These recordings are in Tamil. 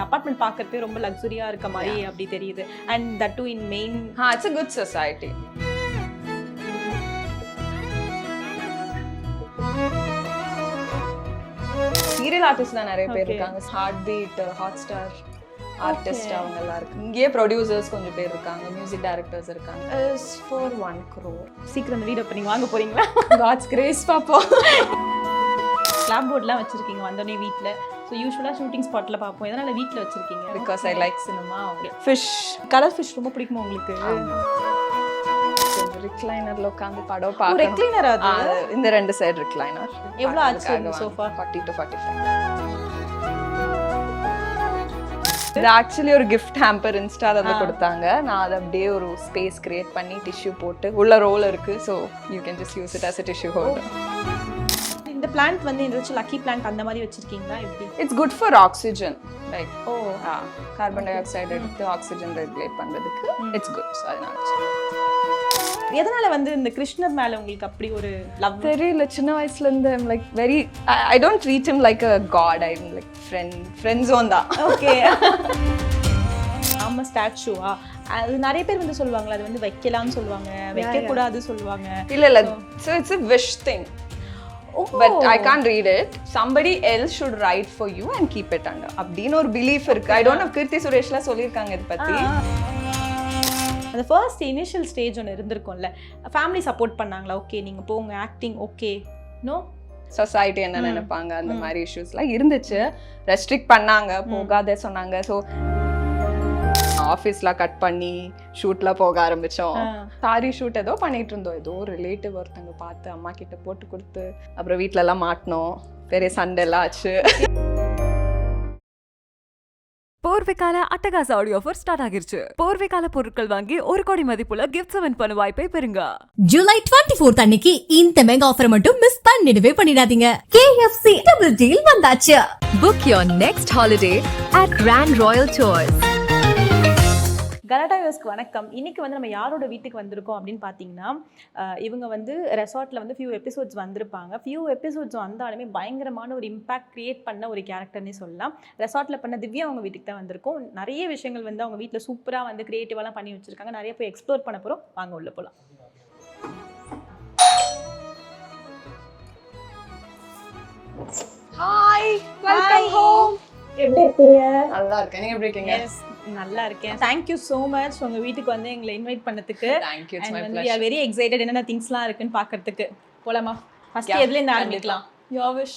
அபார்ட்மெண்ட் பார்க்கறதுக்கு ரொம்ப லக்ஸரியா இருக்க மாதிரி அப்படி தெரியுது. And that too in main it's a good society. Serial artist தான் நிறைய பேர் இருக்காங்க. Heartbeat, Hotstar artist அவங்க எல்லாம் இருக்கு. இங்கேயே ப்ரொடியூசர்ஸ் கொஞ்சம் பேர் இருக்காங்க, மியூசிக் டைரக்டர்ஸ் இருக்காங்க. Is for 1 crore. சீக்கிரம் இந்த வீடியோ இப்போ நீங்கள் வாங்க போறீங்களா? காட்ஸ் கிரேஸ் பாப்போம். கிளாப் போர்ட்லாம் வச்சிருக்கீங்க வந்தோடனே வீட்டில். ஸோ யூஸ்வலாக ஷூட்டிங் ஸ்பாட்டில் பார்ப்போம். எதனால் வீட்டில் வச்சிருக்கீங்க? Because I like cinema. Fish, colour fish ரொம்ப பிடிக்குமா உங்களுக்கு? ரிக்ளைனர்ல உட்கார்ந்து படம் பார்க்கணும். ரெக்லைனர் அது இந்த ரெண்டு சைடு ரிக்ளைனர். எவ்வளோ ஆச்சு இந்த சோஃபா? 40 to 45. இது ஆக்சுவலி ஒரு கிஃப்ட் ஹேம்பர் இன்ஸ்டால இருந்து கொடுத்தாங்க. நான் அதை அப்படியே ஒரு ஸ்பேஸ் கிரியேட் பண்ணி டிஷ்யூ போட்டு உள்ள ரோல் இருக்கு. So you can just use it as a tissue holder. இந்த பிளான்ட் வந்து ஏதாச்சும் லக்கி பிளான்ட் அந்த மாதிரி வச்சிருக்கீங்களா எப்படி? It's good for oxygen. Like carbon di oxide எடுத்து ஆக்சிஜன் ரெகுலேட் பண்றதுக்கு இட்ஸ் குட். ஸோ அதனால எதனால வந்து இந்த கிருஷ்ணர் மேல உங்களுக்கு அப்படி ஒரு லவ்? தெரியல, சின்ன வயசுல இருந்து I'm like very I don't treat him like a god. I am like friend zone தான். ஓகே. ஆமா, ஸ்டாச்சுவா அது நிறைய பேர் வந்து சொல்லுவாங்க அது வந்து வைக்கலாம்னு சொல்லுவாங்க, வைக்க கூடாது சொல்லுவாங்க. இல்ல so it's a wish thing. But I can't read it. Somebody else should write for you and keep it under. அப்படின ஒரு belief இருக்கு. I don't know, கீர்த்தி சுரேஷ்ல சொல்லிருக்காங்க இத பத்தி. அந்த ஃபர்ஸ்ட் இனிஷியல் ஸ்டேஜ் ஒன்று இருந்திருக்கும்ல, ஃபேமிலி சப்போர்ட் பண்ணாங்களா? ஓகே நீங்க போங்க ஆக்டிங், ஓகே நோ சொசைட்டி என்ன நினைப்பாங்க அந்த மாதிரி இஷ்யூஸ்லாம் இருந்துச்சு. ரெஸ்ட்ரிக்ட் பண்ணாங்க, போகாத சொன்னாங்க. ஸோ ஆஃபீஸ்லாம் கட் பண்ணி ஷூட்ல போக ஆரம்பிச்சோம். சாரி ஷூட் ஏதோ பண்ணிட்டு இருந்தோம். ஏதோ ரிலேட்டிவ் ஒருத்தங்க பார்த்து அம்மா கிட்ட போட்டு கொடுத்து அப்புறம் வீட்டுல எல்லாம் மாட்டினோம். பெரிய சண்டை எல்லாம் ஆச்சு. போர்வைக்கால அட்டகாச ஆடியோ ஆஃபர் ஸ்டார்ட் ஆகிருச்சு. போர்வைக்கால பொருட்கள் வாங்கி 1 கோடி மதிப்புள்ள கிஃப்ட்ஸ் வின் பண்ண வாய்ப்பை பெறுங்க. ஜூலை 24 அன்னைக்கு இந்த மெகா ஆஃபர் மட்டும் மிஸ் பண்ணிடாதீங்க. KFC டபுள் டீல் வந்தாச்சு. Book your next holiday at Grand Royal Tours. கலாட்டா வியூவர்ஸ்க்கு வணக்கம். இன்னைக்கு வந்து நம்ம யாரோட வீட்டுக்கு வந்திருக்கோம் அப்படின்னு பார்த்தீங்கன்னா, இவங்க வந்து ரெசார்ட்டில் வந்து ஃபியூ எபிசோட்ஸ் வந்திருப்பாங்க. ஃபியூ எபிசோட்ஸ் வந்தாலுமே பயங்கரமான ஒரு இம்பாக்ட் கிரியேட் பண்ண ஒரு கேரக்டர்னே சொல்லலாம். ரெசார்ட்டில் பண்ண திவ்யா அவங்க வீட்டுக்கு தான் வந்திருக்கோம். நிறைய விஷயங்கள் வந்து அவங்க வீட்டில் சூப்பராக வந்து கிரியேட்டிவாலாம் பண்ணி வச்சுருக்காங்க. நிறைய போய் எக்ஸ்ப்ளோர் பண்ண போகிறோம். வாங்க உள்ள போகலாம். Hi, welcome home. எப்படி இருக்கீங்க? நல்லா இருக்கேன். நீங்க எப்படி இருக்கீங்க? நல்லா இருக்கேன். தேங்க் யூ so much உங்க வீட்டுக்கு வந்து எங்களை இன்வைட் பண்ணதுக்கு. Thank you, it's my we pleasure. are very excited என்னென்ன திங்ஸ்லாம் இருக்குன்னு பார்க்கிறதுக்கு. போலாமா? ஃபர்ஸ்ட் எதுல இருந்து ஆரம்பிக்கலாம்? Your wish,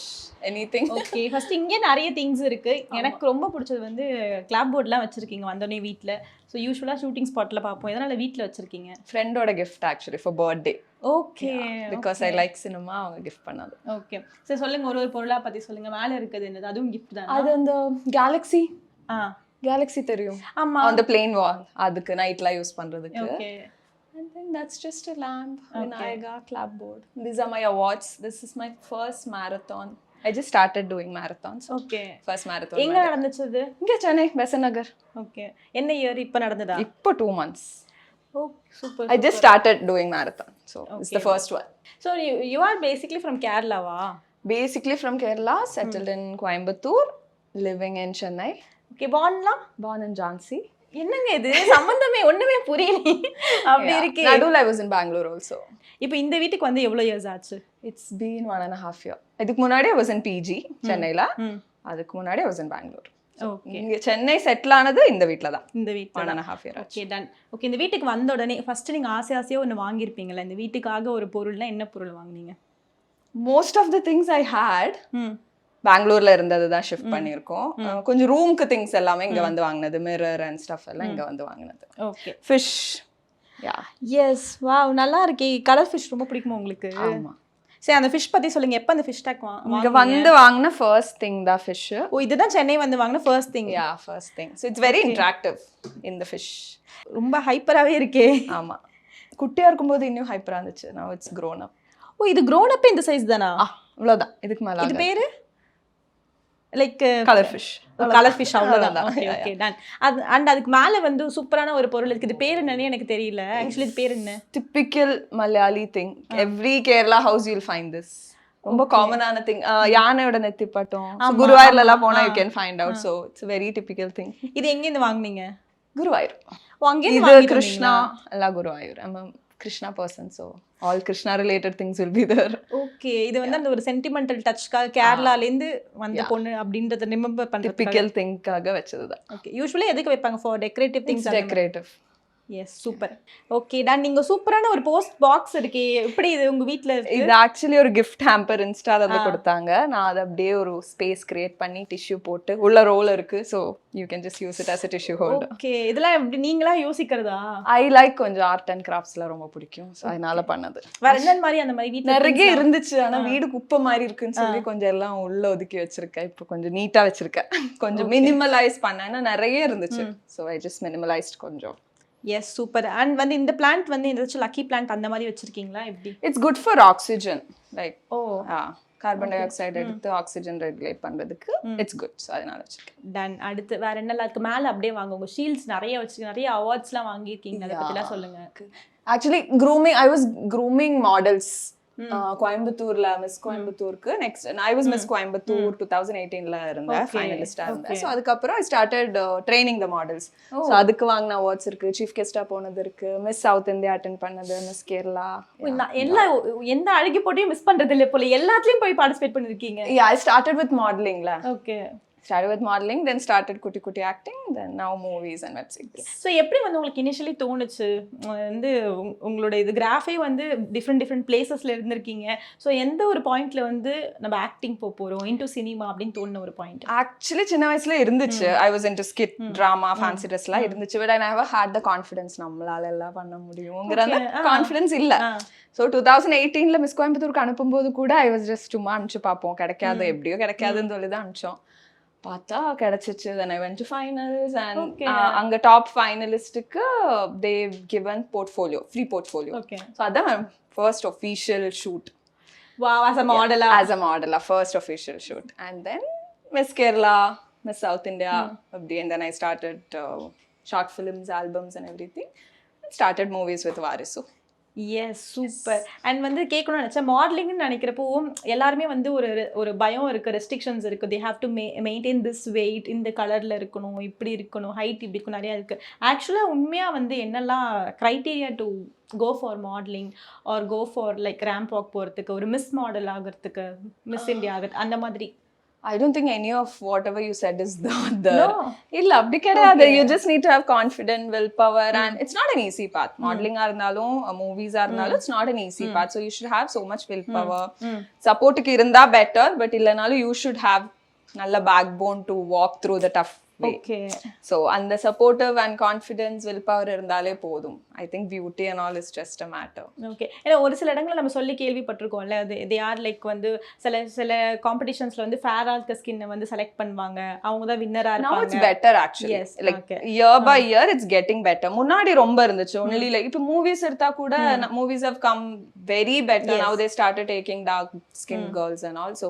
anything. Okay, first இங்கே நிறைய திங்ஸ் இருக்கு. எனக்கு ரொம்ப பிடிச்சது வந்து கிளாப் போர்ட்லாம் வச்சிருக்கீங்க வந்தோடனே வீட்டில். ஸோ யூஸ்வலாக ஷூட்டிங் ஸ்பாட்டில் பார்ப்போம். எதனால வீட்டில் வச்சிருக்கீங்க? ஃப்ரெண்டோட gift actually for birthday. Okay, because I like cinema. அவங்க கிஃப்ட் பண்ணது. ஓகே, சரி சொல்லுங்க, ஒரு பொருளா பத்தி சொல்லுங்க. மேலே இருக்குது என்னது? அதுவும் கிஃப்ட் தான். அது அந்த கேலக்ஸி. கேலக்ஸி தெரியும்? ஆமா, அந்த பிளேன் வால், அதுக்கு நைட்ல யூஸ் பண்றதுக்கு. Okay. And then that's just a lamp. Vinayaga clapboard. These are my awards. This is my first marathon. I just started doing marathons. Okay, First marathon. எங்க நடந்துச்சு? இங்க சென்னை பெசன்ட் நகர். ஓகே, என்ன இயர் இப்போ நடந்ததா? இப்போ 2 months. Oh super. I just started doing marathon. So it's the first one. So you are basically from Kerala va? Basically from Kerala, settled in Coimbatore, living in Chennai. Okay, born in Jhansi. என்னங்க இது சம்பந்தமே ஒண்ணுமே புரியல அப்படி இருக்கு. நடுவுல I was in Bangalore also. இப்போ இந்த வீட்டுக்கு வந்து எவ்வளவு இயர்ஸ் ஆச்சு? It's been 1.5 years. இதுக்கு முன்னாடி I was in PG சென்னையில. அதுக்கு முன்னாடி I was in Bangalore. Okay, இங்க சென்னை செட்டில் ஆனது இந்த வீட்ல தான். இந்த வீட்ல 1.5 years. Okay, ton. ஓகே, இந்த வீட்டுக்கு வந்த உடனே ஃபர்ஸ்ட் நீங்க ஆசையா ஒன்னு வாங்கிருப்பீங்கல, இந்த வீட்டுக்காக ஒரு பொருள்னா என்ன பொருள் வாங்குனீங்க? Most of the things I had பெங்களூர்ல இருந்தது தான் ஷிஃப்ட் பண்ணியிருக்கோம். கொஞ்சம் ரூம்க்கு திங்ஸ் எல்லாமே இங்க வந்து வாங்கினது, மிரர் அண்ட் ஸ்டஃப் எல்லாம் இங்க வந்து வாங்கினது. Okay, fish. Yeah, yes, wow, நல்லா இருக்கே. கலர் ஃபிஷ் ரொம்ப பிடிக்குமா உங்களுக்கு? ஆமா. சரி, அந்த ஃபிஷ் பத்தி சொல்லுங்க. எப்ப அந்த ஃபிஷ் டேக் இங்க வந்து வாங்கின ஃபர்ஸ்ட் திங் தான் ஃபிஷ். ஓ, இதுதான் சென்னை வந்து வாங்கின first thing? Yeah, first thing. So it's very interactive in the fish. ரொம்ப ஹைப்பராவே இருக்கே. ஆமா, குட்டியா இருக்கும்போது இன்னும் ஹைப்பரா இருந்துச்சு. now it's grown up. ஓ, இது grown up இந்த சைஸ் தானா? அவ்வளவுதான். இதுக்கு மேல இது பேரு like colour fish. Colour fish அவ்வளவுதான். Okay, okay, done. அது அண்ட் அதுக்கு மேல வந்து சூப்பரான ஒரு பொருள் இருக்கு. இது பேர் என்னன்னு எனக்கு தெரியல. ஆக்சுவலி இது பேர் என்ன? Typical Malayali thing. Every Kerala house you'll find this. ரொம்ப காமனான திங். யானையோட நெத்தி பட்டம் ஆமா, குருவாயூர்ல எல்லாம் ஆமா, போனா you uh. Can find out. So it's very typical thing. இது எங்கேருந்து வாங்குனீங்க? குருவாயூர். அங்கேருந்து இது வாங்கிட்டு கிருஷ்ணா எல்லாம் Guruvayur. I'm Krishna person, so all Krishna related things will be there. Okay. இது வந்து அந்த ஒரு சென்டிமெண்டல் டச்க்காக கேரளாலேருந்து வந்த பொண்ணு அப்படின்றத ரிமெம்பர் பண்றதுக்காக. டிபிக்கல் திங்காக வச்சதுதான். ஓகே. யூசுவலி எதுக்கு வைப்பாங்க? For decorative things. Decorative. Yes, super. Okay done. நீங்க சூப்பரான ஒரு போஸ்ட் பாக்ஸ் இருக்கே, எப்படி இது உங்க வீட்ல இருக்கு? இது ஆக்சுவலி ஒரு கிஃப்ட் ஹேம்பர் இன்ஸ்டால இருந்து கொடுத்தாங்க. நான் அதை அப்படியே ஒரு ஸ்பேஸ் கிரியேட் பண்ணி டிஷ்யூ போட்டு உள்ள ரோல் இருக்கு. So you can just use it as a tissue holder. Okay. இதெல்லாம் எப்படி நீங்களா யோசிக்கிறதா? ஐ லைக் கொஞ்சம் ஆர்ட் அண்ட் கிராஃப்ட்ஸ்லாம் ரொம்ப பிடிக்கும். ஸோ அதனால பண்ணது. வேற என்ன மாதிரி அந்த மாதிரி வீட்ல நிறைய இருந்துச்சு. ஆனா வீடு குப்பை மாதிரி இருக்குன்னு சொல்லி கொஞ்சம் எல்லாம் உள்ள ஒதுக்கி வச்சிருக்கேன். இப்போ கொஞ்சம் நீட்டா வச்சிருக்கேன். கொஞ்சம் மினிமலைஸ் பண்ணேன்னா நிறைய இருந்துச்சு. ஸோ ஐ ஜஸ்ட் மினிமலைஸ்ட் கொஞ்சம். S, super. அண்ட் வந்து இந்த பிளான்ட் வந்து ஏதாச்சும் லக்கி பிளான்ட் அந்த மாதிரி வச்சிருக்கீங்களா எப்படி? It's good for oxygen. Like oh, carbon di oxide எடுத்து ஆக்சிஜன் ரெகுலேட் பண்றதுக்கு இட்ஸ் குட். ஸோ அதனால வச்சிருக்கேன். டன். அடுத்து வேற என்னலாம் இருக்கு? மேல அப்படியே வாங்க. உங்க ஷீல்ட்ஸ் நிறைய வச்சு நிறைய அவார்ட்ஸ்லாம் வாங்கியிருக்கீங்க. அதை பத்திலாம் சொல்லுங்க. Actually grooming, I was grooming models கோயம்புத்தூர்ல மிஸ் கோயம்புத்தூருக்கு. Next I was miss Coimbatore 2018ல இருந்தேன், ஃபைனலிஸ்டா இருந்தேன். ஸோ அதுக்கப்புறம் I started training the models. So அதுக்கு வாங்கின அவார்ட்ஸ் இருக்கு. சீஃப் கெஸ்டா போனது இருக்கு. மிஸ் சவுத் இந்தியா அட்டென்ட் பண்ணது, மிஸ் கேரளா. எல்லா எந்த அழகி போட்டியும் மிஸ் பண்றது இல்லை போல, எல்லாத்துலயும் போய் பார்ட்டிசிபேட் பண்ணிருக்கீங்க. Yeah, I started with modeling la. Okay. Started with modeling, then started kutti kutti acting, then now movies and web series. So எப்படி வந்து உங்களுக்கு இனிஷியலி தோணுச்சு வந்து உங்களோட இது கிராஃபே வந்து டிஃப்ரெண்ட் பிளேசஸ்ல இருந்திருக்கீங்க. ஸோ எந்த ஒரு பாயிண்ட்ல வந்து நம்ம ஆக்டிங் போறோம் இன்டு சினிமா அப்படின்னு தோணுன ஒரு பாயிண்ட்? Actually சின்ன வயசுல இருந்துச்சு. I was into skit, drama, fancy dress எல்லாம் இருந்துச்சு. But I never had the confidence நம்மளால எல்லாம் பண்ண முடியும்ங்கற கான்ஃபிடன்ஸ் இல்ல. ஸோ 2018ல மிஸ் கோயம்புத்தூருக்கு அனுப்பும்போது கூட ஐ வாஸ் ஜஸ்ட் சும்மா அனுப்பிச்சு பார்ப்போம், கிடைக்காது எப்படியோ கிடைக்காதுன்னு சொல்லி தான் அனுப்பிச்சோம். பார்த்தா கிடைச்சிச்சு. then I went to finals and அங்க top ஃபைனலிஸ்டுக்கு they given portfolio, free portfolio. Okay. So அதான் first official shoot. Wow, as a model. As a model, first official shoot. And then Miss Kerala, Miss South India, and then I started short films, albums and everything. And started movies with Varisu. Yes, super. And வந்து கேட்கணும்னு நினச்சேன், மாடலிங்னு நினைக்கிறப்போ எல்லாருமே வந்து ஒரு பயம் இருக்குது, ரெஸ்ட்ரிக்ஷன்ஸ் இருக்குது. They have to maintain this weight, இந்த கலரில் இருக்கணும், இப்படி இருக்கணும், ஹைட் இப்படி இருக்கும், நிறையா இருக்குது. ஆக்சுவலாக உண்மையாக வந்து என்னெல்லாம் criteria to go for modelling or go for like ramp walk போகிறதுக்கு, ஒரு மிஸ் மாடல் ஆகிறதுக்கு, மிஸ் இந்தியா ஆகிறது, அந்த மாதிரி? I don't think any of whatever you said is there. இல்ல அப்படி கிடையாது. You just need to have confidence, willpower, and it's not an easy path. Modeling ஆ இருந்தாலும் movies ஆ இருந்தாலும் it's not an easy path. So you should have so much willpower. Supportக்கு இருந்தா better, but இல்லனாலும் you should have நல்ல backbone to walk through the tough way. Okay. So அந்த supportive and confidence, willpower இருந்தாலே போதும். I think beauty and all is just a matter. Okay. ஏன்னா ஒரு சில இடங்களில் நம்ம சொல்லி கேள்விப்பட்டிருக்கோம்ல, அது தே ஆர் லைக் வந்து சில காம்படிஷன்ஸ்ல வந்து ஃபேரா இருக்க ஸ்கின்னை வந்து செலக்ட் பண்ணுவாங்க, அவங்க தான் வின்னரா இருப்பாங்க. Now it's better actually. Yes, like year by year it's getting better. முன்னாடி ரொம்ப இருந்துச்சு. Only like இப்போ movies எடுத்தா கூட movies have come very better. Now they started taking dark skin girls and all. So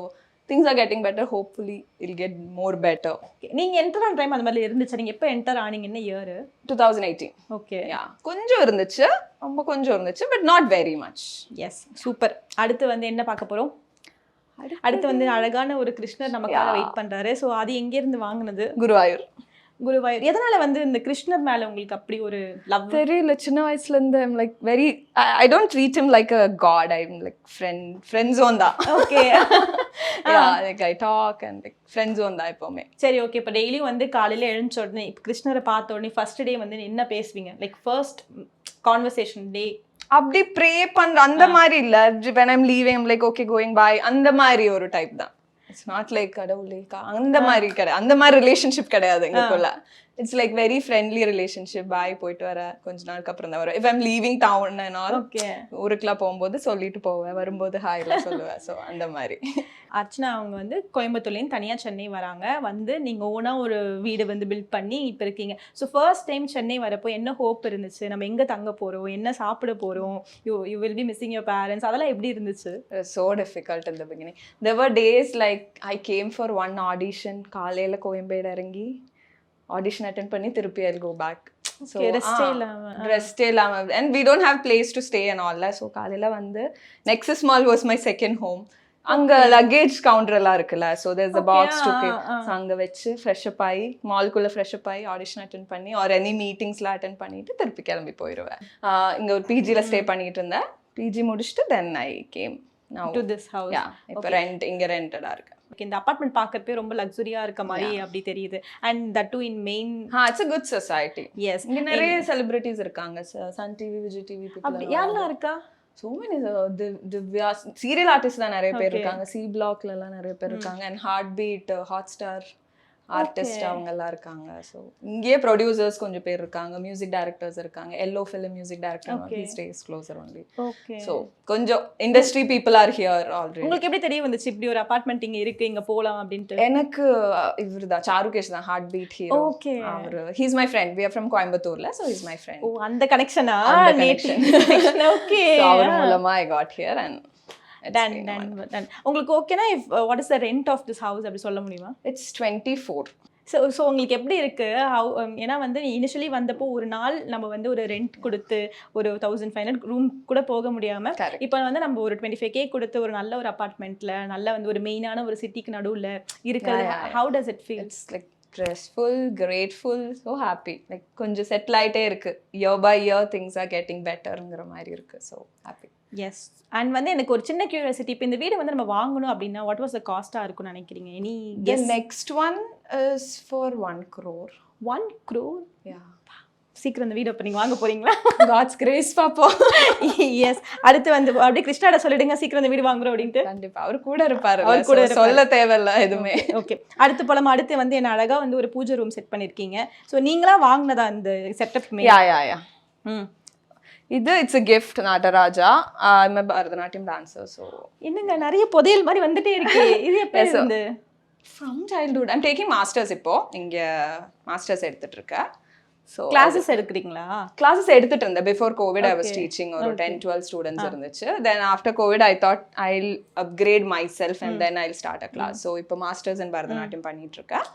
things are getting better. Hopefully it'll get more better. நீங்க என்டர் ஆன டைம் அந்த மாதிரி இருந்துச்சு? நீங்க எப்போ என்டர் ஆனீங்க? என்ன இயர்? 2018. ஓகே. Yeah, கொஞ்சம் இருந்துச்சு, ரொம்ப கொஞ்சம் இருந்துச்சு, but not very much. Yes, super. அடுத்து வந்து என்ன பார்க்க போறோம்? அடுத்து வந்து அழகான ஒரு கிருஷ்ணர் நமக்காக வெயிட் பண்றாரு. ஸோ அது எங்க இருந்து வாங்குனது? குருவாயூர். குருவாயூர். எதனால வந்து இந்த கிருஷ்ணர் மேல உங்களுக்கு அப்படி ஒரு லவ்? தெரியல, சின்ன வயசுல இருந்து I'm like very I don't treat him like a god. I'm like friend zone தான். Okay. Yeah, like I talk and like friend zone தான் எப்பவுமே. சரி, ஓகே. இப்போ டெய்லியும் வந்து காலையில எழுந்த உடனே இப்போ கிருஷ்ணரை பார்த்த உடனே ஃபர்ஸ்ட் டே வந்து என்ன பேசுவீங்க? லைக் ஃபர்ஸ்ட் கான்வர்சேஷன் டே அப்படி ப்ரே பண்ற அந்த மாதிரி இல்ல. when I'm leaving I'm like okay going bye அந்த மாதிரி ஒரு டைப் தான். It's not like கடவுளே அந்த மாதிரி கிடையாது, அந்த மாதிரி ரிலேஷன்ஷிப் கிடையாது எங்களுக்குள்ள. It's like very friendly relationship. பாய் போயிட்டு வர கொஞ்ச நாளுக்கு அப்புறம் தான் வரும். If I'm leaving town and all, okay, ஊருக்குலாம் போகும்போது சொல்லிட்டு போவேன், வரும்போது ஹாய்லாம் சொல்லுவேன். ஸோ அந்த மாதிரி. அர்ச்சனா அவங்க வந்து கோயம்புத்தூர்லேருந்து தனியாக சென்னை வராங்க. வந்து நீங்கள் ஓனாக ஒரு வீடு வந்து பில்ட் பண்ணி இப்போ இருக்கீங்க. ஸோ ஃபர்ஸ்ட் டைம் சென்னை வரப்போ என்ன ஹோப் இருந்துச்சு? நம்ம எங்கே தங்க போகிறோம், என்ன சாப்பிட போகிறோம், you will be missing your parents, அதெல்லாம் எப்படி இருந்துச்சு? So difficult in the beginning. There were days like I came for one audition, காலையில் கோயம்பேடு இறங்கி audition attend பண்ணி திருப்பி I'll go back. So ரெஸ்டே இல்லாம and we don't have place to stay and all that. So காலையில் வந்து Nexus Mall was my second home. அங்க லக்கேஜ் கவுண்டர் எல்லாம் இருக்குல்ல, so there's a box to கே, ஆ. அங்க வச்சு ஃப்ரெஷ் அப் ஆகி மால்குள்ள ஃப்ரெஷ் அப் ஆகி ஆடிஷன் அட்டென்ட் பண்ணி ஆர் எனி மீட்டிங்ஸ்ல அட்டென்ட் பண்ணிட்டு திருப்பி கிளம்பி போயிடுவேன். இங்க ஒரு பிஜில ஸ்டே பண்ணிட்டு இருந்தேன். பிஜி முடிச்சுட்டு தென் ஐ கேம் நவ டு திஸ் ஹவுஸ். இப்போ இங்க ரெண்டடா இருக்கு. ஓகே, இந்த அபார்ட்மெண்ட் பார்க்கறப்பே ரொம்ப லக்ஸரியா இருக்க மாதிரி அப்படி தெரியுது. And that too in main. It's a good society. Yes, இங்க நிறைய செலிபிரிட்டிஸ் இருக்காங்க. சன் டிவி, விஜய் டிவி அப்படி யாரெல்லாம் இருக்கா? so many Divya serial artists தான் நிறைய பேர் Okay. இருக்காங்க. சி பிளாக்ல எல்லாம் நிறைய பேர் இருக்காங்க. and heartbeat Hotstar ஆர்டிஸ்ட் அவங்க எல்லாம் இருக்காங்க. ஸோ இங்கேயே ப்ரொடியூசர்ஸ் கொஞ்சம் பேர் இருக்காங்க, மியூசிக் டைரக்டர்ஸ் இருக்காங்க. எல்லோ film music director he stays closer only. Okay, so கொஞ்சம் industry people are here already. உங்களுக்கு எப்படி தெரிய வந்துச்சு இப்படி ஒரு அபார்ட்மெண்ட் இங்க இருக்கு, இங்க போலாம் அப்படின்ட்டு? எனக்கு இவர்தான் சாருகேஷ் தான் ஹார்ட் பீட் ஹீரோ. ஓகே, அவரு he's my friend, we are from கோயம்புத்தூர்ல, so he's my friend. ஓ அந்த கனெக்ஷனா? அந்த connection. ஓகே, So அவர் மூலமா I got here and done உங்களுக்கு ஓகேனா if what is the rent of this house அப்படி சொல்ல முடியுமா? it's 24. ஸோ உங்களுக்கு எப்படி இருக்கு? ஏன்னா வந்து இனிஷியலி வந்தப்போ ஒரு நாள் நம்ம வந்து ஒரு ரெண்ட் கொடுத்து ஒரு 1500 ரூம் கூட போக முடியாம, Correct. இப்போ வந்து நம்ம ஒரு 25K கொடுத்து ஒரு நல்ல ஒரு அபார்ட்மெண்ட்ல நல்ல வந்து ஒரு மெயினான ஒரு சிட்டிக்கு நடுவுல இருக்கிறது, how does it feel? It's like stressful, grateful, so happy. Like கொஞ்சம் செட்டில் ஆயிட்டே இருக்கு. year by year things are getting betterங்கிற மாதிரி இருக்கு. so happy. எஸ். அண்ட் வந்து எனக்கு ஒரு சின்ன கியூரியாசிட்டி, இப்போ இந்த வீடு வந்து நம்ம வாங்கணும் அப்படின்னா வாட் வாஸ் த காஸ்டா இருக்கும்னு நினைக்கிறீங்க? Any The next one is for 1 crore. 1 crore? Yeah. சீக்கிரம் இந்த வீடு அப்போ நீங்கள் வாங்க போறீங்களா? God's grace பாப்போம். எஸ். அடுத்து வந்து அப்படியே கிருஷ்ணாட சொல்லிடுங்க சீக்கிரம் இந்த வீடு வாங்குறோம் அப்படின்ட்டு. கண்டிப்பா அவர் கூட இருப்பாரு. அவர் கூட இருப்பாரு. சொல்ல தேவையில்ல எதுவுமே. ஓகே, அடுத்து போலாமா? அடுத்து வந்து என்ன அழகா வந்து ஒரு பூஜை ரூம் செட் பண்ணிருக்கீங்க. ஸோ நீங்களா வாங்கினதா அந்த செட்டப்? yeah. ம், இது it's a gift Nataraja. I'm a Bharatanatyam dancer, so என்னங்க நிறைய புதையல் மாதிரி வந்துட்டே இருக்கு. இது எப்ப Yes, sir. இருந்து? from childhood I'm taking masters. இப்போ இங்க மாஸ்டர்ஸ் எடுத்துட்டு இருக்கேன். so கிளாஸஸ் எடுக்கிறீங்களா? classes எடுத்துட்டு இருந்தேன். before covid I was Okay. teaching ஒரு 10-12 students இருந்துச்சு. then after covid I thought I'll upgrade myself and then I'll start a class. so இப்போ masters in பரதநாட்டியம் பண்ணிட்டு இருக்கேன்.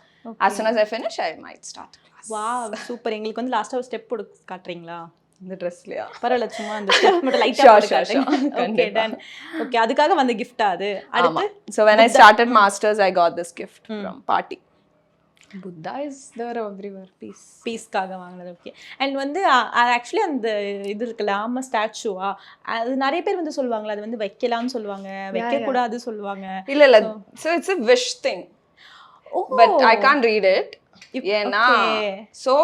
as soon as I finish I might start a class. Wow, super. எங்களுக்கு வந்து லாஸ்டா ஒரு ஸ்டெப் போடு காட்டுறீங்களா? இந்த ட்ரெஸ்லயா? பரவாயில்ல, சும்மா அந்த ஸ்டெப் மட்டும் லைட்டா Sure, போட்டு sure, காட்டுங்க. sure. ஓகே, கண்டிப்பா. டன். ஓகே, அதுக்காக வந்த கிஃப்டா அது? அடுத்து so when I started masters I got this gift from party. Buddha is there everywhere. Peace. பீஸ்க்காக வாங்கினது. ஓகே. அண்ட் வந்து ஆக்சுவலி அந்த இது இருக்குல்ல ஆமா ஸ்டாச்சுவா, அது நிறைய பேர் வந்து சொல்லுவாங்களா அது வந்து வைக்கலாம்னு சொல்லுவாங்க, வைக்க கூடாது சொல்லுவாங்க. இல்ல so it's a wish thing. But I can't read it. ஏன்னா so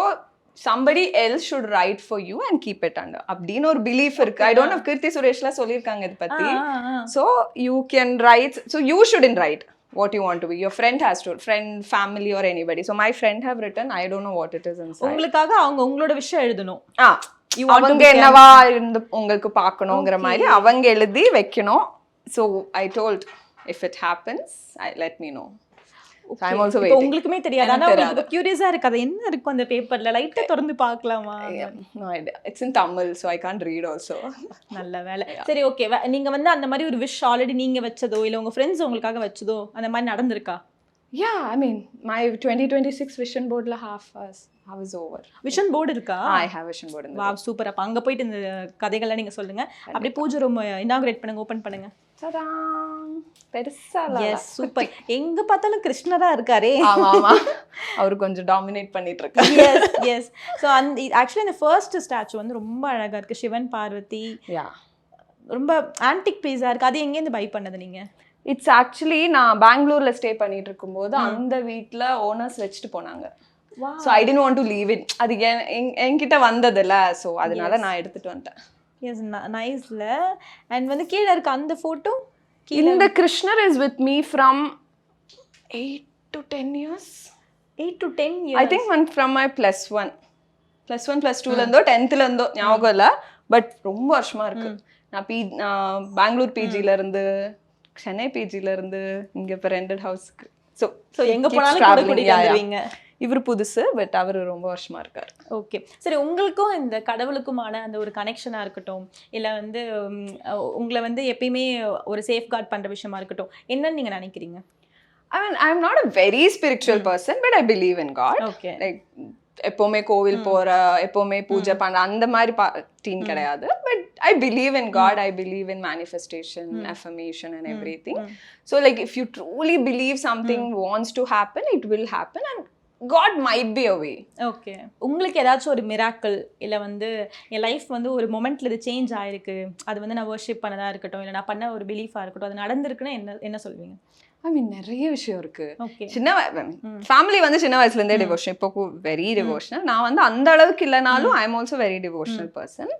somebody else should write for you and keep it under அப்படின்னு ஒரு belief இருக்கு. I don't know, கீர்த்தி சுரேஷ்ல சொல்லிருக்காங்க இத பத்தி. so you can write, so you shouldn't write what you want to be. Your friend has to, friend, family or anybody. so my friend have written, I don't know what it is inside. உங்களுக்காக அவங்க உங்களோட விஷயம் எழுதணும். அவங்க என்னவா இருந்து உங்களுக்கு பார்க்கணும்ங்கற மாதிரி அவங்க எழுதி வைக்கணும். so I told if it happens let me know. so I'm also waiting. உங்களுக்குமே தெரியாது, ஆனா உங்களுக்கு கியூரியஸா இருக்கு அது என்ன இருக்கும் அந்த பேப்பர்ல, லைட்டா திறந்து பார்க்கலாமா? no idea. it's in Tamil so I can't read also. நல்ல வேலை. சரி, ஓகே. நீங்க வந்து அந்த மாதிரி ஒரு விஷ் ஆல்ரெடி நீங்க வச்சதோ இல்ல உங்க ஃப்ரெண்ட்ஸ் உங்களுக்காக வச்சதோ அந்த மாதிரி நடந்திருக்கா? yeah, I mean my 2026 vision board la half was over. Vision board இருக்கா? I have vision board in the wow, super. அப்ப அங்க போயிட்டு இந்த கதைகள்லாம் நீங்க சொல்லுங்க. அப்படியே பூஜை ரூம் இனாகுரேட் பண்ணுங்க, ஓபன் பண்ணுங்க. ta-da! பெருசா எஸ், சூப்பர். எங்க பார்த்தாலும் கிருஷ்ணரா இருக்காரே. ஆமா அவர் கொஞ்சம் டாமினேட் பண்ணிட்டு இருக்காரு. Yes yes. ஸோ அந்த ஆக்சுவலி இந்த ஃபர்ஸ்ட் ஸ்டாச்சு வந்து ரொம்ப அழகா இருக்கு. சிவன் பார்வதி, yeah, ரொம்ப ஆன்டிக் பீஸா இருக்கு. அது எங்கேருந்து பை பண்ணது நீங்க? இட்ஸ் ஆக்சுவலி நான் பெங்களூர்ல ஸ்டே பண்ணிட்டு இருக்கும்போது அந்த வீட்ல ஓனர்ஸ் வச்சுட்டு போனாங்க. so I didn't want to leave it. அது என்கிட்ட வந்ததுல so அதனால நான் எடுத்துட்டு வந்துட்டேன். எஸ், நைஸ்ல. அண்ட் வந்து கீழ இருக்க அந்த போட்டோ, இந்த கிருஷ்ணர் is with me from 8 to 10 years. 8 to 10 years. I think one from my plus 1 plus 2 ல இருந்தோ 10th ல இருந்தோ ஞாபகம் இல்ல, பட் ரொம்ப வருஷமா இருக்கு. நான் பெங்களூர் பிஜில இருந்து சென்னை பிஜில இருந்து இங்க இப்ப ரெண்டட் ஹவுஸ்க்கு. சோ எங்க போனாலும் கூட கூட்டிட்டு வந்துருவீங்க. இவர் புதுசு, பட் அவர் ரொம்ப வருஷமா இருக்காரு. ஓகே, சரி. உங்களுக்கும் இந்த கடவுளுக்குமான அந்த ஒரு கனெக்ஷனா இருக்கட்டும், இல்ல வந்து உங்களை வந்து எப்பயுமே ஒரு சேஃப் கார்ட் பண்ற விஷயமா இருக்கட்டும், என்னன்னு நீங்க நினைக்கிறீங்க? I mean I'm not a very spiritual person, but I believe in God. Okay. Like எப்பவுமே கோவில் போற, எப்பவுமே பூஜை பண்ற அந்த மாதிரி டீன் கிடையாது. But I believe in God, I believe in manifestation, affirmation and everything. So like if you truly believe something wants to happen, it will happen, and God might be a way. Okay, உங்களுக்கு ஏதாச்சும் ஒரு மிராக்கிள் இல்லை வந்து என் லைஃப் வந்து ஒரு மொமெண்ட்ல இது சேஞ்ச் ஆயிருக்கு, அது வந்து நான் வர்ஷிப் பண்ணதா இருக்கட்டும் இல்லை நான் பண்ண ஒரு பிலீஃபா இருக்கட்டும், அது நடந்திருக்குன்னா என்ன சொல்வீங்க? I mean நிறைய விஷயம் இருக்கு. ஓகே, சின்ன ஃபேமிலி வந்து சின்ன வயசுல இருந்தே டிவோஷன், இப்போ வெரி டிவோஷனல். நான் வந்து அந்த அளவுக்கு இல்லைனாலும் I am also very devotional person.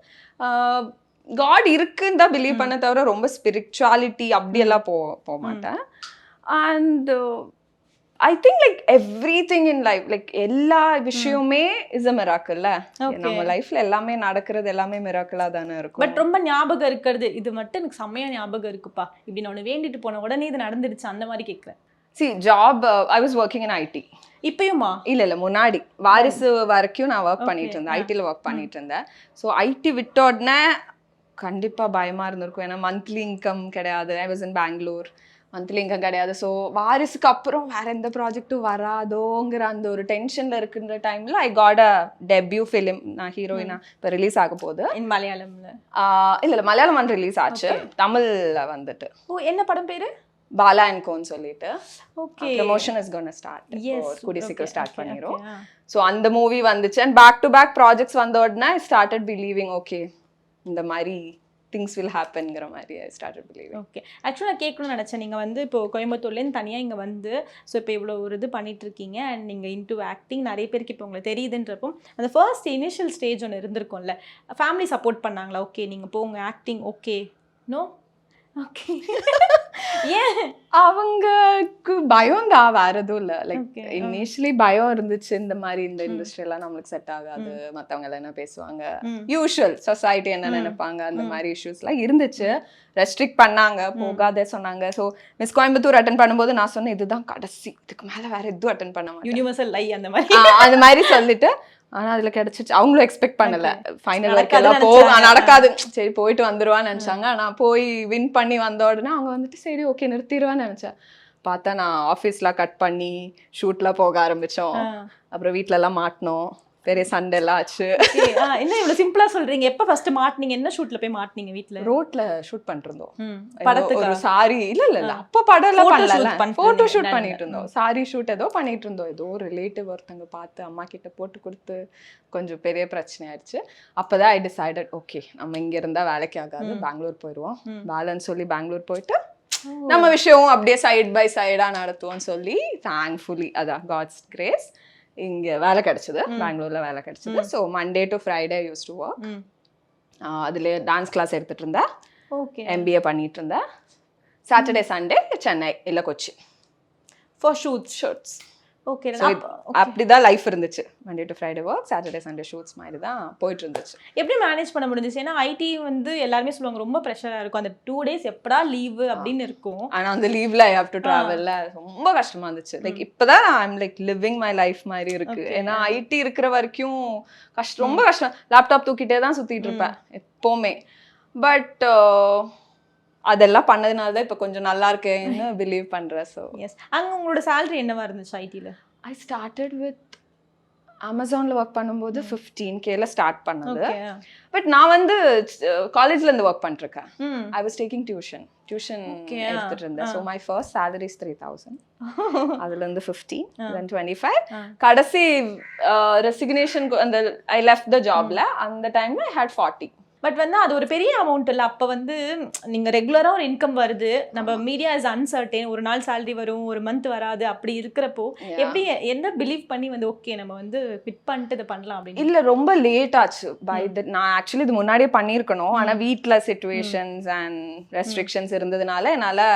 God இருக்குன்னு தான் பிலீவ் பண்ண தவிர ரொம்ப ஸ்பிரிச்சுவாலிட்டி அப்படியெல்லாம் போக மாட்டேன். And I think like everything in life, like எல்லா விஷயமுமே இஸ் அ மிராக்கிள். நம்ம லைஃப்ல எல்லாமே நடக்கிறது எல்லாமே மிராக்கிளா தானே இருக்கும். பட் ரொம்ப ஞாபகம் இருக்கிறது இது மட்டும் எனக்கு செம்மையா ஞாபகம் இருக்குப்பா, இப்படி நான் ஒன்று வேண்டிட்டு போன உடனே இது நடந்துடுச்சு, அந்த மாதிரி கேட்குறேன். See, job, I was working in IT. இப்பயுமா? இல்ல முன்னாடி வாரிசு வரைக்கும் நான் ஒர்க் பண்ணிட்டு இருந்தேன், ஐடில ஒர்க் பண்ணிட்டு இருந்தேன். ஸோ ஐடி விட்ட உடனே கண்டிப்பா பயமா இருந்திருக்கும், ஏன்னா மந்த்லி இன்கம் கிடையாது. I was in Bangalore, monthly income கிடையாது. ஸோ வாரிசுக்கு அப்புறம் வேற எந்த ப்ராஜெக்டும் வராதோங்கிற அந்த ஒரு டென்ஷன்ல இருக்குன்ற டைம்ல I got a debut film. நான் ஹீரோயினா இப்போ ரிலீஸ் ஆக போகுது. இன் மலையாளம்ல? இல்ல மலையாளம் ஒன் ரிலீஸ் ஆச்சு, தமிழ்ல வந்துட்டு. ஓ, என்ன படம் பேரு? பாலா அண்ட் கோன்னு சொல்லிட்டு. Okay, promotion is gonna start. Yes, கூடி சீக்கிரம் ஸ்டார்ட் பண்ணிரும். ஆ. ஸோ அந்த மூவி வந்துச்சு, and back to back projects வந்த உடனே ஐ ஸ்டார்டட் பிலீவிங் ஓகே இந்த மாதிரி திங்ஸ் வில் ஹேப்பன்ங்கிற மாதிரி ஐ ஸ்டார்டட் பிலீவிங். ஓகே, ஆக்சுவலாக நான் கேட்கணும்னு நினச்சேன், நீங்கள் வந்து இப்போ கோயம்புத்தூர்லேருந்து தனியாக இங்கே வந்து ஸோ இப்போ இவ்வளோ ஒரு இது பண்ணிட்டு இருக்கீங்க, அண்ட் நீங்கள் இன்டூ ஆக்டிங் நிறைய பேருக்கு இப்போ உங்களுக்கு தெரியுதுன்றப்போ அந்த ஃபர்ஸ்ட் இனிஷியல் ஸ்டேஜ் ஒன்று இருந்திருக்கும்ல, ஃபேமிலி சப்போர்ட் பண்ணாங்களா? ஓகே நீங்கள் போங்க ஆக்டிங், ஓகே நோ ஓகே ஏன்? அவங்களுக்கு பயம் தான், வேற எதுவும் இல்லை. லைக் Okay, இனிஷியலி பயம் இருந்துச்சு, இந்த மாதிரி இந்த இண்டஸ்ட்ரி எல்லாம் நம்மளுக்கு செட் ஆகாது, மற்றவங்க எல்லாம் என்ன பேசுவாங்க, யூஷுவல் சொசைட்டி என்ன நினைப்பாங்க, அந்த மாதிரி இஷ்யூஸ்லாம் இருந்துச்சு. ரெஸ்ட்ரிக்ட் பண்ணாங்க, போகாதே சொன்னாங்க. ஸோ மிஸ் கோயம்புத்தூர் அட்டன் பண்ணும்போது நான் சொன்னேன் இதுதான் கடைசி, இதுக்கு மேலே வேற எதுவும் அட்டன் பண்ண மாட்டேன், யூனிவர்சல் லை அந்த மாதிரி அந்த மாதிரி சொல்லிட்டு. ஆனா அதுல கிடைச்சிச்சு, அவங்களும் எக்ஸ்பெக்ட் பண்ணல ஃபைனல் வரைக்கும் எல்லாம் போக நடக்காது, சரி போயிட்டு வந்துருவான்னு நினைச்சாங்க. ஆனா போய் வின் பண்ணி வந்த உடனே அவங்க வந்துட்டு சரி ஓகே நிறுத்திடுவான்னு நினைச்சேன். பார்த்தா நான் ஆஃபீஸ்லாம் கட் பண்ணி ஷூட்ல போக ஆரம்பிச்சோம். அப்புறம் வீட்டுல எல்லாம் மாட்டினோம், பெரிய சண்டை எல்லாம் ஆச்சு. என்ன இவ்வளவு சிம்பிளா சொல்றீங்க? எப்ப ஃபர்ஸ்ட் மாட்னீங்க? என்ன ஷூட்ல போய் மாட்னீங்க? வீட்ல ரோட்ல ஷூட் பண்ணிட்டு இருந்தோம். படத்துக்கு ஒரு சாரி இல்ல அப்ப படம் எல்லாம் பண்ணல, போட்டோ ஷூட் பண்ணிட்டு இருந்தோம். சாரி ஷூட் ஏதோ பண்ணிட்டு இருந்தோம். ஏதோ ரிலேட்டிவ் ஒருத்தங்க பார்த்து அம்மா கிட்ட போட்டு கொடுத்து கொஞ்சம் பெரிய பிரச்சனை ஆயிடுச்சு. அப்பதான் ஐ டிசைடட் ஓகே நம்ம இங்க இருந்தா வேலைக்கு ஆகாது, பெங்களூர் போயிடுவோம். வேலைன்னு சொல்லி பெங்களூர் போயிட்டு நம்ம விஷயம் அப்படியே சைட் பை சைடா நடத்துவோம்னு சொல்லி தேங்க்ஃபுல்லி அதான் காட்ஸ் கிரேஸ் இங்க வேலை கிடைச்சது, பெங்களூர்ல வேலை கிடைச்சது. So Monday to Friday use to work. அதுல டான்ஸ் கிளாஸ் எடுத்துட்டு இருந்தேன், MBA பண்ணிட்டு இருந்தேன். சாட்டர்டே சண்டே சென்னை இல்ல கொச்சி ஃபார் ஷூட்ஸ். ஓகே, அப்படிதான் லைஃப் இருந்துச்சு. Monday to Friday work, Saturday Sunday shoots மாதிரி தான் போயிட்டு இருந்துச்சு. எப்படி மேனேஜ் பண்ண முடிஞ்சிச்சு? ஏன்னா ஐடி வந்து எல்லாருமே சொல்லுவாங்க ரொம்ப ப்ரெஷரா இருக்கும், அந்த 2 days எப்படா லீவு அப்படின்னு இருக்கும். ஆனா அந்த லீவ்ல ஐ ஹேவ் டு டிராவல்ல ரொம்ப கஷ்டமா இருந்துச்சு. லைக் இப்பதான் ஐ அம் லைக் லிவிங் மை லைஃப் மாதிரி இருக்கு. ஏன்னா ஐடி இருக்கிற வரைக்கும் ரொம்ப கஷ்டம், லேப்டாப் தூக்கிட்டே தான் சுத்திட்டு இருப்பேன் எப்பவுமே. பட் அதெல்லாம் பண்ணதுனால தான் இப்போ கொஞ்சம் நல்லா இருக்கேன்னு பிலீவ் பண்றேன். So yes. அங்கே உங்களோட சேலரி என்னவா இருந்துச்சு ஐடியில்? ஐ ஸ்டார்டட் வித் அமேசான்ல ஒர்க் பண்ணும்போது 15K ஸ்டார்ட் பண்ணது. பட் நான் வந்து காலேஜ்ல இருந்து ஒர்க் பண்ணிருக்கேன். ஐ வாஸ் டேக்கிங் டியூஷன் எடுத்துட்டு இருந்தேன். So my first salary is 3,000. அதுல இருந்து 15, then 25. கடைசி ரெசிக்னேஷன் அந்த ஐ லெஃப்ட் த ஜாப்ல அந்த டைம்ல ஐ ஹேட் 40. பட் வந்து அது ஒரு பெரிய அமௌண்ட் இல்லை. அப்போ வந்து நீங்கள் ரெகுலராக ஒரு இன்கம் வருது, நம்ம மீடியா இஸ் அன்சர்டேன், ஒரு நாள் சேலரி வரும், ஒரு மந்த் வராது, அப்படி இருக்கிறப்போ எப்படி என்ன பிலீவ் பண்ணி வந்து ஓகே நம்ம வந்து குவிட் பண்ணிட்டு இதை பண்ணலாம் அப்படின்னு? இல்லை ரொம்ப லேட் ஆச்சு. நான் ஆக்சுவலி இது முன்னாடியே பண்ணியிருக்கணும். ஆனால் வீட்டில் சிச்சுவேஷன்ஸ் அண்ட் ரெஸ்ட்ரிக்ஷன்ஸ் இருந்ததுனால என்னால்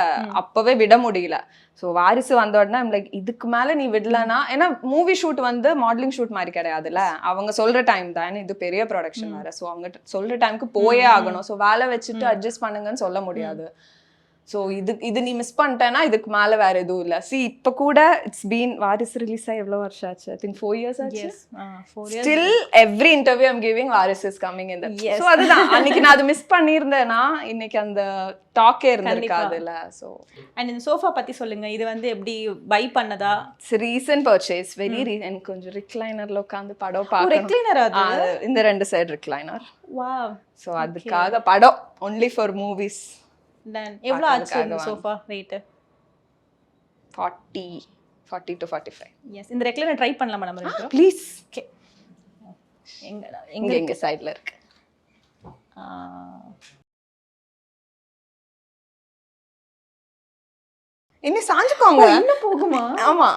அப்போவே விட முடியல. ஸோ வாரிசு வந்த உடனே லைக் இதுக்கு மேலே நீ விடலன்னா, ஏன்னா மூவி ஷூட் வந்து மாடலிங் ஷூட் மாதிரி கிடையாதுல்ல, அவங்க சொல்கிற டைம் தான், இது பெரிய ப்ரொடக்ஷன் வேறு. ஸோ அவங்க சொல்கிற டைமுக்கு போயே ஆகணும். ஸோ வேலை வச்சுட்டு அட்ஜஸ்ட் பண்ணுங்கன்னு சொல்ல முடியாது. ஸோ இது நீ மிஸ் பண்ணிட்டேன்னா இதுக்கு மேலே வேற எதுவும் இல்லை. இப்போ கூட இட்ஸ் பீன் வாரிசு ரிலீஸ் ஆகி எவ்வளோ வருஷம் ஆச்சு? ஐ திங்க் 4 years ஆச்சு. 4 years. Still every interview I'm giving Varisu is coming in that. So அதுதான் அன்னைக்கு நான் அதை மிஸ் பண்ணியிருந்தேன்னா இன்னைக்கு அந்த டாக்கே இருந்திருக்காதுல்ல. ஸோ அண்ட் இந்த சோஃபா பத்தி சொல்லுங்க. இது வந்து எப்படி பை பண்ணதா? It's recent purchase. எனக்கு கொஞ்சம் ரிக்ளைனர்ல உட்காந்து படம் பார்க்கணும். ரெக்லைனர் அது? இந்த 2 சைடு ரிக்ளைனர். வாவ். ஸோ அதுக்காக படம் ஒன்லி ஃபார் மூவிஸ். டன். எவ்வளவு ஆச்சு இந்த சோஃபா ரேட்? 40 to 45. எஸ். இந்த ரெக்லைனர் ட்ரை பண்ணலாமா நம்ம ரெண்டு பேரும்? ப்ளீஸ். ஓகே. எங்க சைடுல இருக்கு. இன்னும் சாஞ்சுக்கோங்க. இன்னும் போகுமா? ஆமா.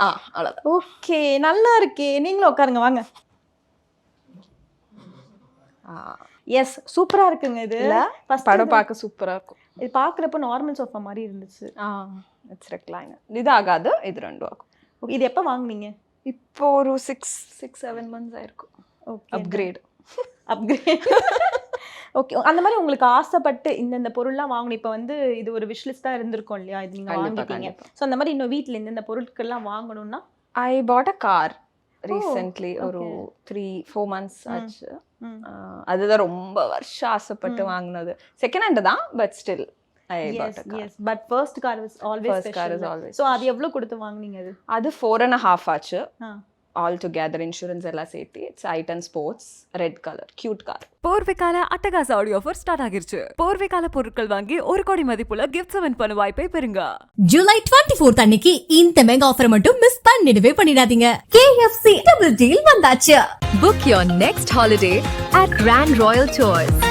அவ்வளவுதான். ஓகே, நல்லா இருக்கே. நீங்களும் உட்காருங்க வாங்க. எஸ், சூப்பரா இருக்குங்க இது. ஃபர்ஸ்ட் படம் பார்க்க சூப்பரா இருக்கும். இது பார்க்குறப்ப நார்மல் சோஃபா மாதிரி இருந்துச்சு. It's recliner. இது ஆகாது, இது ரெண்டும் ஆகும். ஓகே, இது எப்போ வாங்குனீங்க? இப்போ ஒரு 6-7 months ஆயிருக்கும். ஓகே. அப்கிரேட். ஓகே, அந்த மாதிரி உங்களுக்கு ஆசைப்பட்டு இந்த பொருள்லாம் வாங்கணும். இப்போ வந்து இது ஒரு விஷ் லிஸ்ட்டாக இருந்திருக்கும் இல்லையா? இது நீங்கள் வாங்கிட்டீங்க. ஸோ அந்த மாதிரி இன்னும் வீட்டில் இந்த பொருட்கள்லாம் வாங்கணும்னா? I bought a car recently. ஒரு 3-4 months ஆச்சு. அதுதான் ரொம்ப வருஷம் ஆசைப்பட்டு வாங்கினது. செகண்ட் ஹேண்ட் தான், but still I bought a car. Yes, but first car was always first car is always. So அது எவ்வளோ கொடுத்து வாங்குனீங்க? அது 4.5 ஆச்சு. ஆல் டுகெதர் இன்சூரன்ஸ் எல்லாம் சேர்த்து. It's i ten sports, red colour, cute car. போர்வைக்கால அட்டகாச ஆடியோ ஆஃபர் ஸ்டார்ட் ஆகிருச்சு. போர்வைக்கால பொருட்கள் வாங்கி 1 கோடி மதிப்புள்ள கிஃப்ட்ஸ் வின் பண்ண வாய்ப்பை பெறுங்க. ஜூலை 24 அன்னைக்கு இந்த மெகா ஆஃபர் மட்டும் மிஸ் பண்ணிடவே பண்ணிடாதீங்க. KFC டபுள் டீல் வந்தாச்சு. Book your next holiday at Grand Royal Tours.